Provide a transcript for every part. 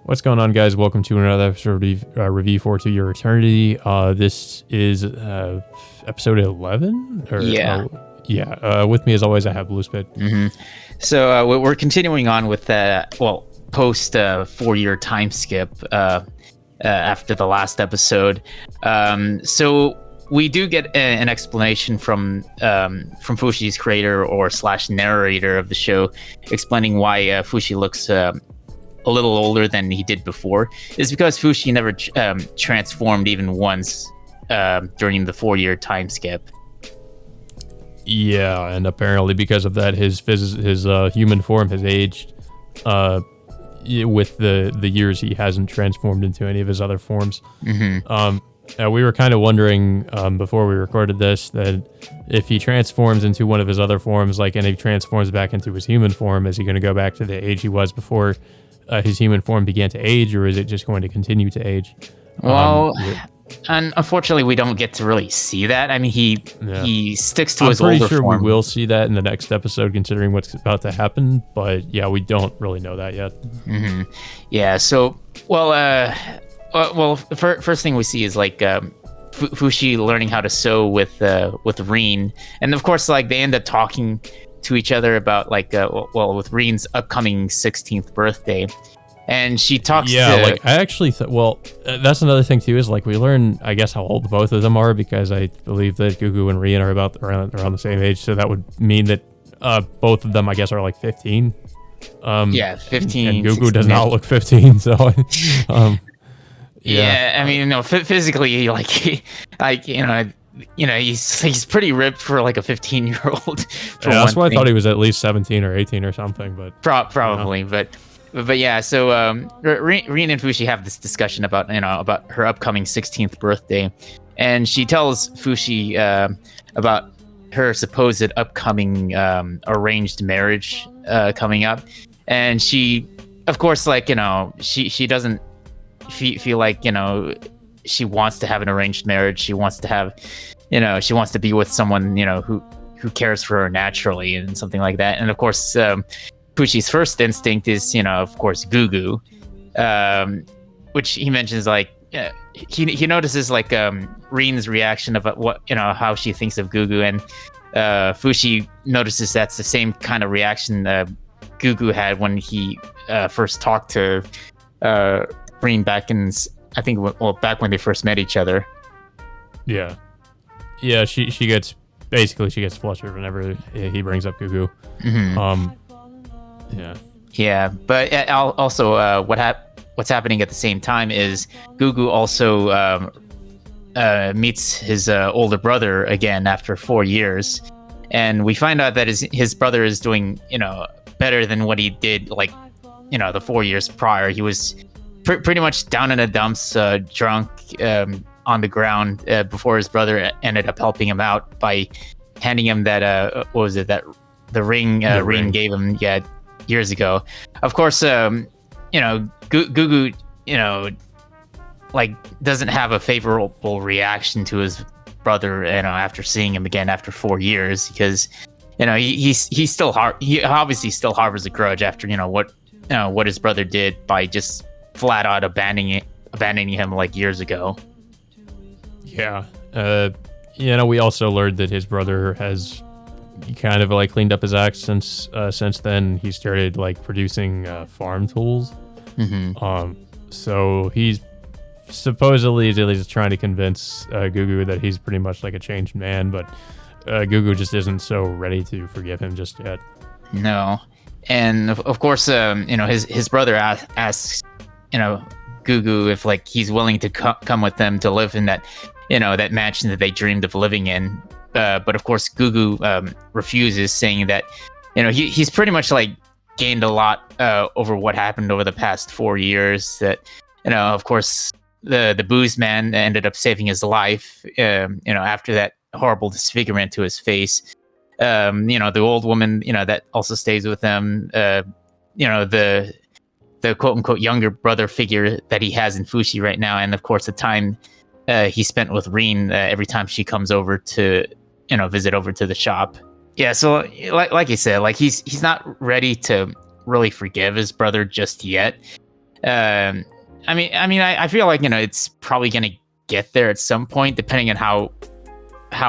What's going on, guys? Welcome to another episode of Review for To Your Eternity. This is episode 11? Yeah. With me, as always, I have Blue Spit. So we're continuing on with post 4-year time skip after the last episode. So we do get an explanation from Fushi's creator or / narrator of the show, explaining why Fushi looks a little older than he did before. Is because Fushi never transformed even once during the 4-year time skip. Yeah, and apparently because of that, his human form has aged with the years he hasn't transformed into any of his other forms. We were kind of wondering before we recorded this that if he transforms into one of his other forms, and he transforms back into his human form, is he going to go back to the age he was before his human form began to age, or is it just going to continue to age? And unfortunately, we don't get to really see that. I mean, he sticks to his older form. I'm pretty sure we will see that in the next episode, considering what's about to happen. But yeah, we don't really know that yet. Yeah. So, first thing we see is Fushi learning how to sew with Rin, and of course, they end up talking to each other about with Rin's upcoming 16th birthday. And she talks I actually that's another thing too, is we learn, I guess, how old both of them are, because I believe that Gugu and Rin are around the same age, so that would mean that both of them, I guess, are 15. 15. And Gugu does not look 15, so yeah, I mean, physically, he's pretty ripped for a 15-year-old. Yeah, that's why I thought he was at least 17 or 18 or something, but probably, But yeah, so Rin and Fushi have this discussion about her upcoming 16th birthday, and she tells Fushi about her supposed upcoming arranged marriage coming up, and she, of course, she doesn't feel like she wants to have an arranged marriage. She wants to have, she wants to be with someone who cares for her naturally and something like that. And of course, Fushi's first instinct is, of course, Gugu, which he mentions he notices Rin's reaction of what how she thinks of Gugu, and Fushi notices that's the same kind of reaction Gugu had when he first talked to Rin back in, I think, back when they first met each other. Yeah, she gets flustered whenever he brings up Gugu. Yeah, but also what's happening at the same time is Gugu also meets his older brother again after 4 years, and we find out that his brother is doing better than what he did the 4 years prior. He was pretty much down in the dumps, drunk, on the ground before his brother ended up helping him out by handing him that the ring Rin gave him years ago. Of course, Gugu doesn't have a favorable reaction to his brother after seeing him again after 4 years, because he obviously still harbors a grudge after what his brother did by just flat out abandoning him years ago. Yeah. We also learned that his brother has kind of cleaned up his act since then. He started producing farm tools. So he's supposedly just trying to convince Gugu that he's pretty much a changed man, but Gugu just isn't so ready to forgive him just yet. No. And of course, his brother asks Gugu if he's willing to come with them to live in that that mansion that they dreamed of living in. But of course, Gugu refuses, saying that he's pretty much gained a lot over what happened over the past 4 years. That of course, the booze man ended up saving his life. After that horrible disfigurement to his face. The old woman that also stays with him. The quote unquote younger brother figure that he has in Fushi right now, and of course the time he spent with Rin every time she comes over to visit over to the shop. Yeah, so like you said, he's not ready to really forgive his brother just yet. I feel like it's probably gonna get there at some point, depending on how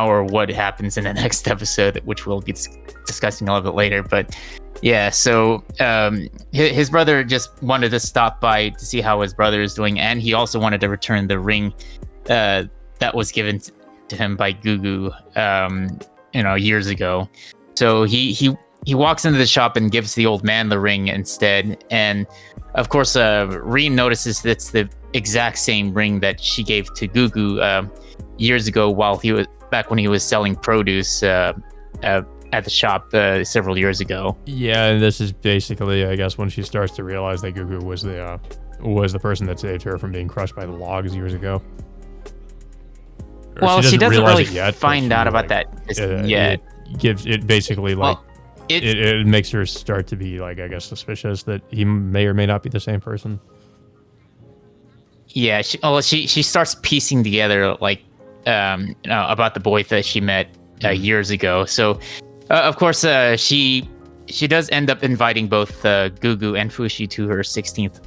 or what happens in the next episode, which we'll be discussing a little bit later. But yeah, so his brother just wanted to stop by to see how his brother is doing, and he also wanted to return the ring that was given to him by Gugu, years ago. So he walks into the shop and gives the old man the ring instead, and of course, Reen notices that's the exact same ring that she gave to Gugu years ago while he was back when he was selling produce at the shop several years ago. Yeah, and this is basically, I guess, when she starts to realize that Gugu was the person that saved her from being crushed by the logs years ago. Well, she doesn't really find out about that yet. It gives it basically like. Well, it makes her start to be like, I guess, suspicious that he may or may not be the same person. Yeah, she starts piecing together like about the boy that she met years ago. So of course she does end up inviting both Gugu and Fushi to her 16th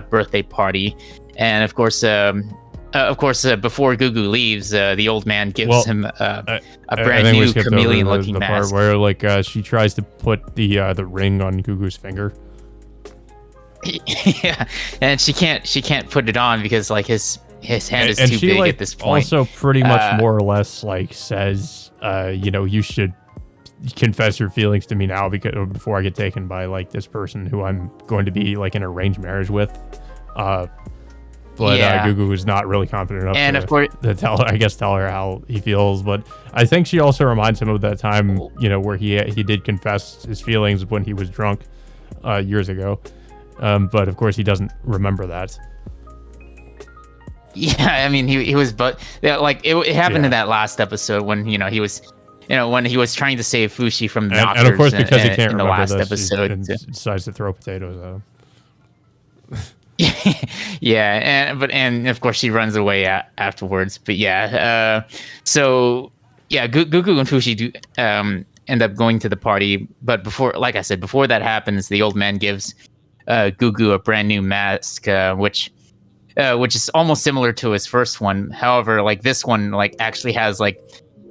birthday party, and of course before Gugu leaves, the old man gives him a brand new chameleon-looking mask. Part where she tries to put the ring on Gugu's finger. Yeah, and she can't put it on because like his hand is too big at this point. Also, pretty much more or less like says, you should confess your feelings to me now before I get taken by like this person who I'm going to be like in an arranged marriage with. But Gugu was not really confident enough to tell her how he feels. But I think she also reminds him of that time, where he did confess his feelings when he was drunk years ago. But of course, he doesn't remember that. Yeah, I mean, he was, but like it happened in that last episode when he was, when he was trying to save Fushi from the knockers. And of course, because he can't in the remember last this, episode, he decides to throw potatoes at him. Yeah, and of course she runs away afterwards. But so Gugu and Fushi do end up going to the party. But before that happens, the old man gives Gugu a brand new mask, which is almost similar to his first one. However, like this one, like actually has like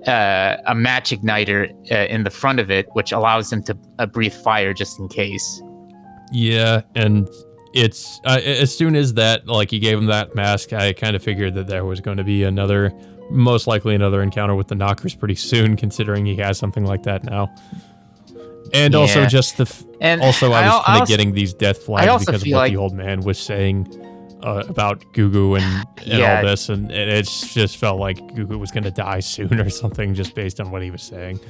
a match igniter in the front of it, which allows him to breathe fire just in case. Yeah, and it's as soon as that, like he gave him that mask, I kind of figured that there was going to be most likely another encounter with the knockers pretty soon, considering he has something like that now. And also just I was kind of getting these death flags because of what the old man was saying about Gugu and all this, and it just felt like Gugu was going to die soon or something, just based on what he was saying.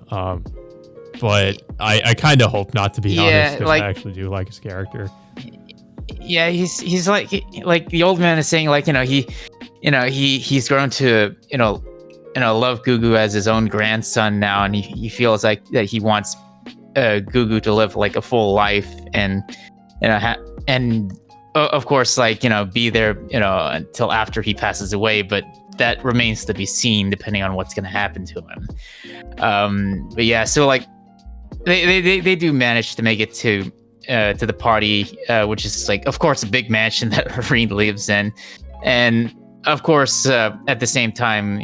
But I kind of hope not, to be honest, because I actually do like his character. Yeah, he's like the old man is saying, like, he's grown to love Gugu as his own grandson now, and he feels like that he wants Gugu to live like a full life, and of course, like, be there until after he passes away, but that remains to be seen depending on what's going to happen to him. But yeah, so like they do manage to make it to the party, which is like, of course, a big mansion that Reen lives in, and of course, at the same time,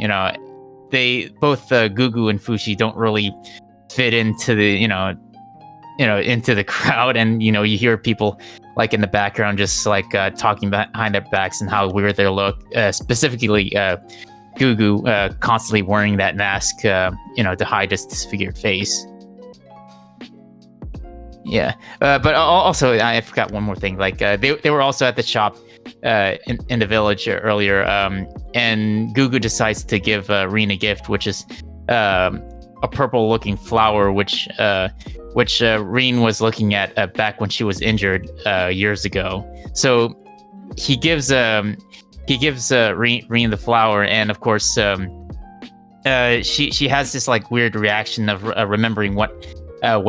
they both Gugu and Fushi don't really fit into the into the crowd, and you hear people like in the background just like talking behind their backs and how weird they look, specifically Gugu constantly wearing that mask to hide his disfigured face. Yeah, but also I forgot one more thing. Like they were also at the shop in the village earlier, and Gugu decides to give Reen a gift, which is a purple-looking flower, which Reen was looking at back when she was injured years ago. So he gives Reen the flower, and of course she has this like weird reaction of remembering what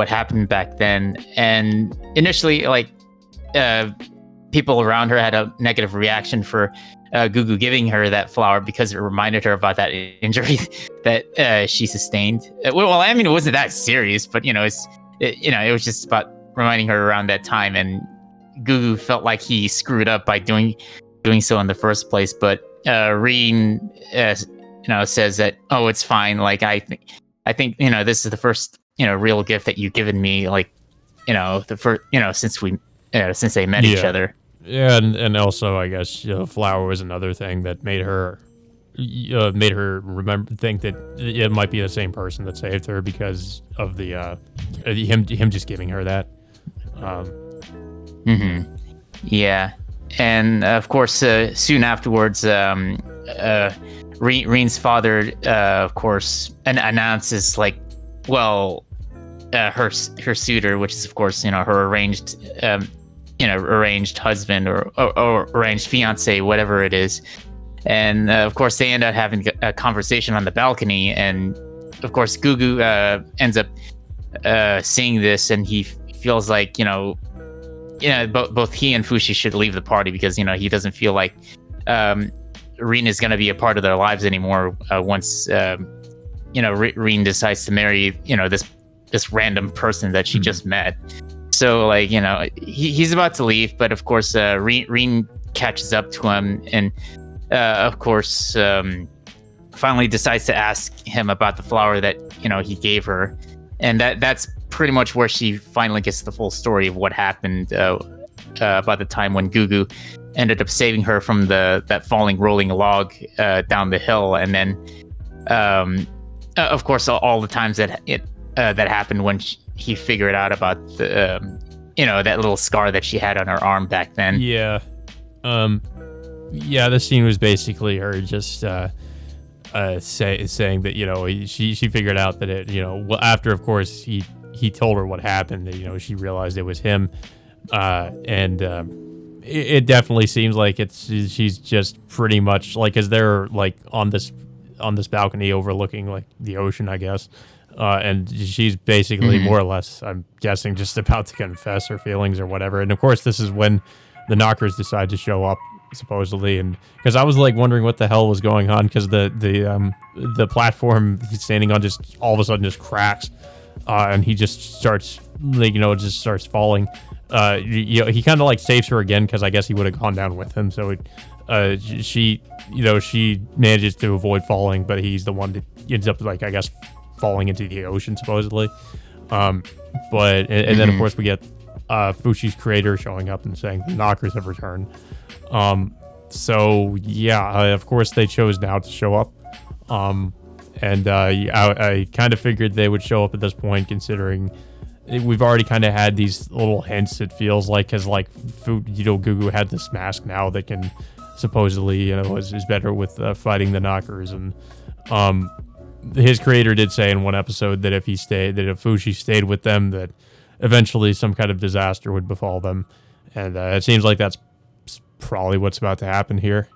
happened back then. And initially, like people around her had a negative reaction for Gugu giving her that flower because it reminded her about that injury that she sustained. Well, I mean, it wasn't that serious, but it was just about reminding her around that time. And Gugu felt like he screwed up by doing so in the first place. But Reen, says that, oh, it's fine. Like I think this is the first real gift that you've given me. Like the first since they met each other. Yeah, and also I guess flour was another thing that made her think that it might be the same person that saved her because of the him just giving her that. Yeah, and of course, soon afterwards, Reen's father, of course, announces her suitor, which is of course her arranged husband or arranged fiance, whatever it is. And of course, they end up having a conversation on the balcony, and of course, Gugu ends up seeing this, and he feels like both he and Fushi should leave the party because he doesn't feel like Reen is going to be a part of their lives anymore once Reen decides to marry this random person that she just met. So he's about to leave, but of course Reen catches up to him and of course finally decides to ask him about the flower that he gave her, and that's pretty much where she finally gets the full story of what happened about the time when Gugu ended up saving her from that falling rolling log down the hill, and then of course all the times that that happened when he figured out about the that little scar that she had on her arm back then. Yeah. The scene was basically her just saying that she figured out that it after of course he told her what happened, that she realized it was him, and it definitely seems like she's just pretty much as they're on this balcony overlooking the ocean, I guess, and she's basically more or less, I'm guessing, just about to confess her feelings or whatever. And of course this is when the Knockers decide to show up, supposedly, and because I was wondering what the hell was going on, because the platform he's standing on just all of a sudden just cracks, and he just starts falling. He kind of saves her again, because I guess he would have gone down with him. So she manages to avoid falling, but he's the one that ends up I guess falling into the ocean supposedly. But then of course we get Fushi's creator showing up and saying the Knockers have returned. So yeah, of course they chose now to show up. And I kind of figured they would show up at this point, considering we've already kind of had these little hints, it feels like, because Gugu had this mask now that can supposedly is better with fighting the Knockers, and his creator did say in one episode that if Fushi stayed with them, that eventually some kind of disaster would befall them, and it seems like that's probably what's about to happen here.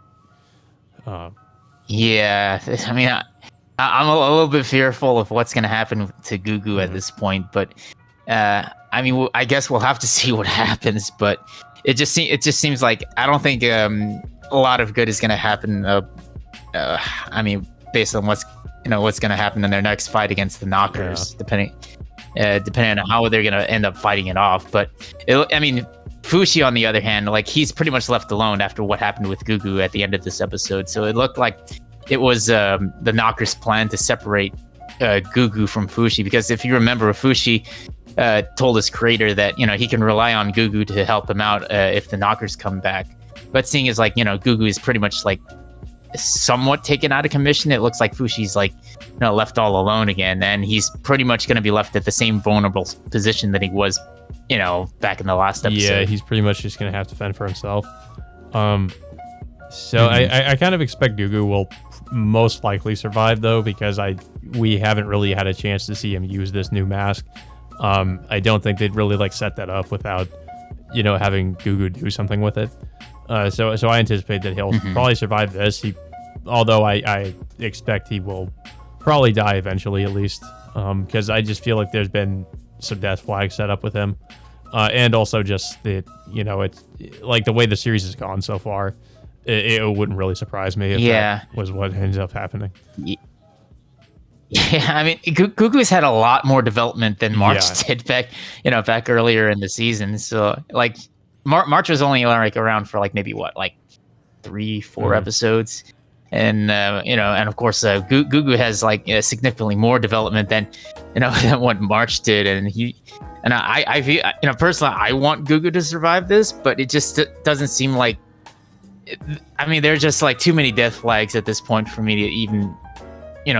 Yeah, I mean, I'm a little bit fearful of what's going to happen to Gugu at this point, but I mean, I guess we'll have to see what happens. But it just seems like I don't think a lot of good is going to happen. I mean, based on what's going to happen in their next fight against the Knockers, depending on how they're going to end up fighting it off. But Fushi, on the other hand, he's pretty much left alone after what happened with Gugu at the end of this episode. So it looked like it was the Knockers' plan to separate Gugu from Fushi, because if you remember, Fushi told his creator that he can rely on Gugu to help him out if the Knockers come back. But seeing as Gugu is pretty much somewhat taken out of commission, it looks like Fushi's left all alone again, and he's pretty much going to be left at the same vulnerable position that he was back in the last episode. Yeah, he's pretty much just going to have to fend for himself. So I kind of expect Gugu will most likely survive, though, because we haven't really had a chance to see him use this new mask. I don't think they'd really set that up without having Gugu do something with it. So I anticipate that he'll probably survive this. Although I expect he will probably die eventually, at least, because I just feel like there's been some death flags set up with him, and also just that it's the way the series has gone so far. It wouldn't really surprise me if that was what ends up happening. Yeah, I mean, Gugu's had a lot more development than March did back earlier in the season. So March was only like around for like maybe what, like 3-4 episodes, and and of course Gugu has like significantly more development than than what March did, and I feel, personally, I want Gugu to survive this, but it just doesn't seem like. I mean, there's just like too many death flags at this point for me to even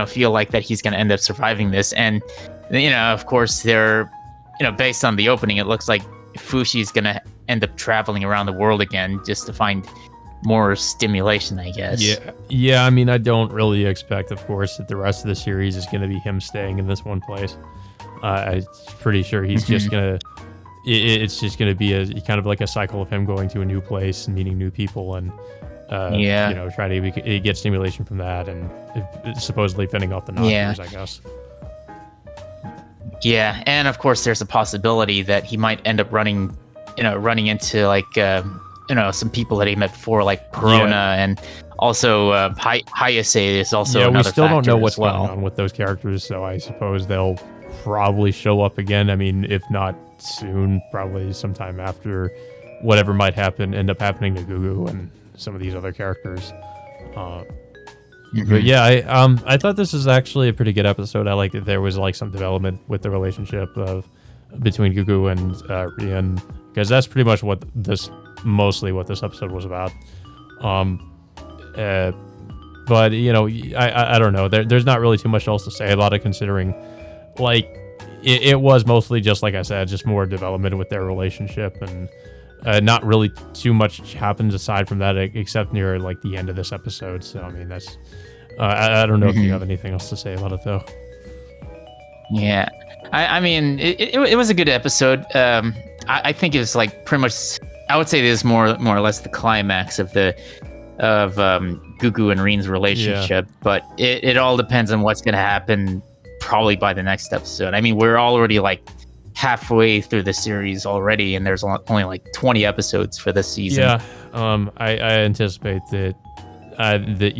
feel like that he's going to end up surviving this. And of course, based on the opening, it looks like Fushi's going to end up traveling around the world again just to find more stimulation, I guess. Yeah. I mean, I don't really expect, of course, that the rest of the series is going to be him staying in this one place. I'm pretty sure he's just gonna. It's just gonna be a kind of like a cycle of him going to a new place and meeting new people and trying to get stimulation from that and supposedly fending off the knockers, I guess. Yeah, and of course, there's a possibility that he might end up running into like some people that he met before, like Perona, and also Hayase is also another we still don't know factor what's as well. going on with those characters, so I suppose they'll probably show up again. I mean, if not soon, probably sometime after whatever might end up happening to Gugu and some of these other characters. But yeah, I thought this was actually a pretty good episode. I like that there was like some development with the relationship between Gugu and Rian, because that's pretty much mostly what this episode was about. But I don't know. There's not really too much else to say about it, considering like it was mostly just, like I said, just more development with their relationship, and not really too much happens aside from that, except near like the end of this episode. So I mean, that's I don't know if you have anything else to say about it though. Yeah, I mean, it was a good episode. I think it was like pretty much. I would say this is more or less the climax of Gugu and Reen's relationship, but it all depends on what's going to happen probably by the next episode. I mean, we're already like halfway through the series already, and there's only like 20 episodes for this season. Yeah, I anticipate that the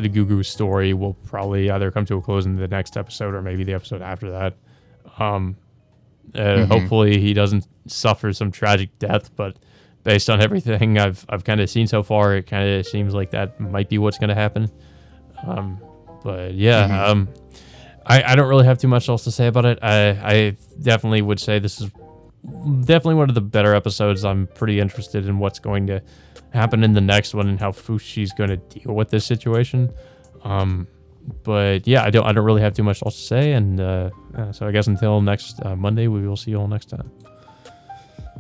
Gugu story will probably either come to a close in the next episode or maybe the episode after that. Hopefully he doesn't suffer some tragic death, but based on everything I've kind of seen so far, it kind of seems like that might be what's going to happen. But yeah, I don't really have too much else to say about it. I definitely would say this is definitely one of the better episodes. I'm pretty interested in what's going to happen in the next one and how Fushi's going to deal with this situation. But yeah, I don't really have too much else to say, and so I guess until next Monday, we will see you all next time.